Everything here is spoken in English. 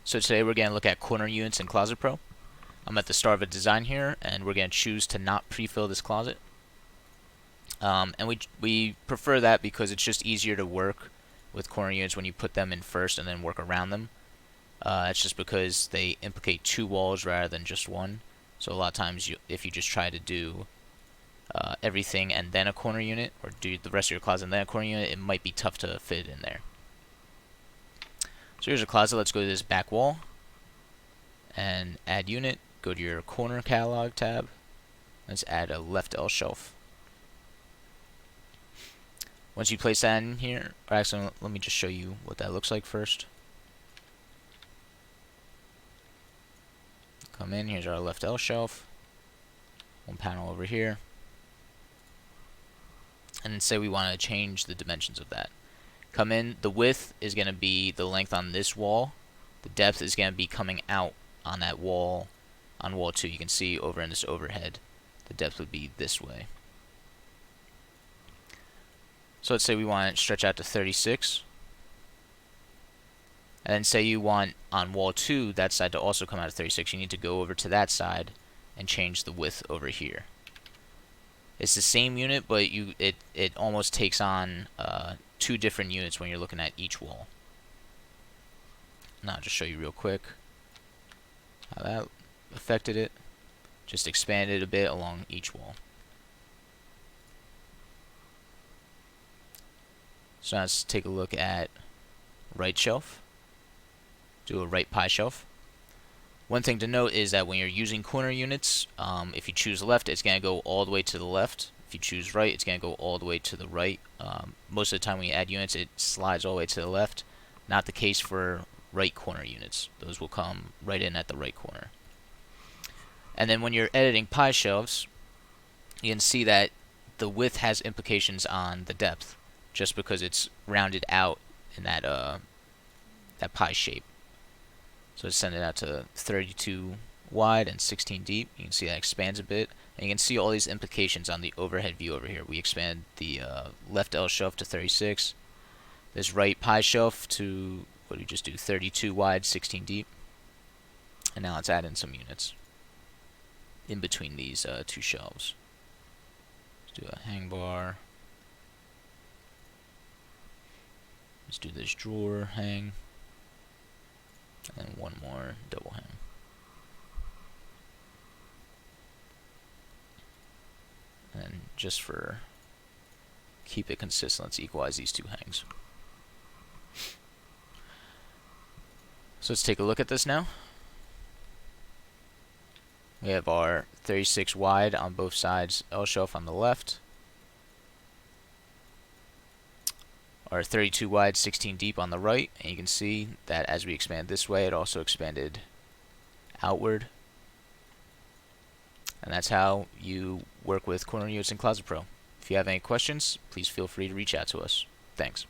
So today we're going to look at corner units in ClosetPro. I'm at the start of a design here, and we're going to choose to not pre-fill this closet. And we prefer that because it's just easier to work with corner units when you put them in first and then work around them. It's just because they implicate two walls rather than just one. So a lot of times, if you just try to do everything and then a corner unit, or do the rest of your closet and then a corner unit, it might be tough to fit in there. So here's a closet. Let's go to this back wall and add unit. Go to your corner catalog tab. Let's add a left L shelf. Once you place that in here, or actually let me just show you what that looks like first. Come in, here's our left L shelf. One panel over here. And then say we want to change the dimensions of that. Come in, the width is going to be the length on this wall. The depth is going to be coming out on that wall, on wall 2. You can see over in this overhead, the depth would be this way. So let's say we want to stretch out to 36. And then say you want on wall 2, that side to also come out to 36. You need to go over to that side and change the width over here. It's the same unit, but it almost takes on two different units when you're looking at each wall. Now I'll just show you real quick how that affected it. Just expanded a bit along each wall. So now let's take a look at right shelf. Do a right pie shelf. One thing to note is that when you're using corner units, if you choose left, it's going to go all the way to the left. If you choose right, it's going to go all the way to the right. Most of the time when you add units, it slides all the way to the left. Not the case for right corner units. Those will come right in at the right corner. And then when you're editing pie shelves, you can see that the width has implications on the depth, just because it's rounded out in that pie shape. So let's send it out to 32 wide and 16 deep. You can see that expands a bit. And you can see all these implications on the overhead view over here. We expand the left L shelf to 36. This right pie shelf to, what do we just do, 32 wide, 16 deep. And now let's add in some units in between these two shelves. Let's do a hang bar. Let's do this drawer hang. And then one more double hang. And just for keep it consistent, let's equalize these two hangs. So let's take a look at this now. We have our 36 wide on both sides, L shelf on the left. Our 32 wide, 16 deep on the right, and you can see that as we expand this way, it also expanded outward. And that's how you work with corner units in ClosetPro. If you have any questions, please feel free to reach out to us. Thanks.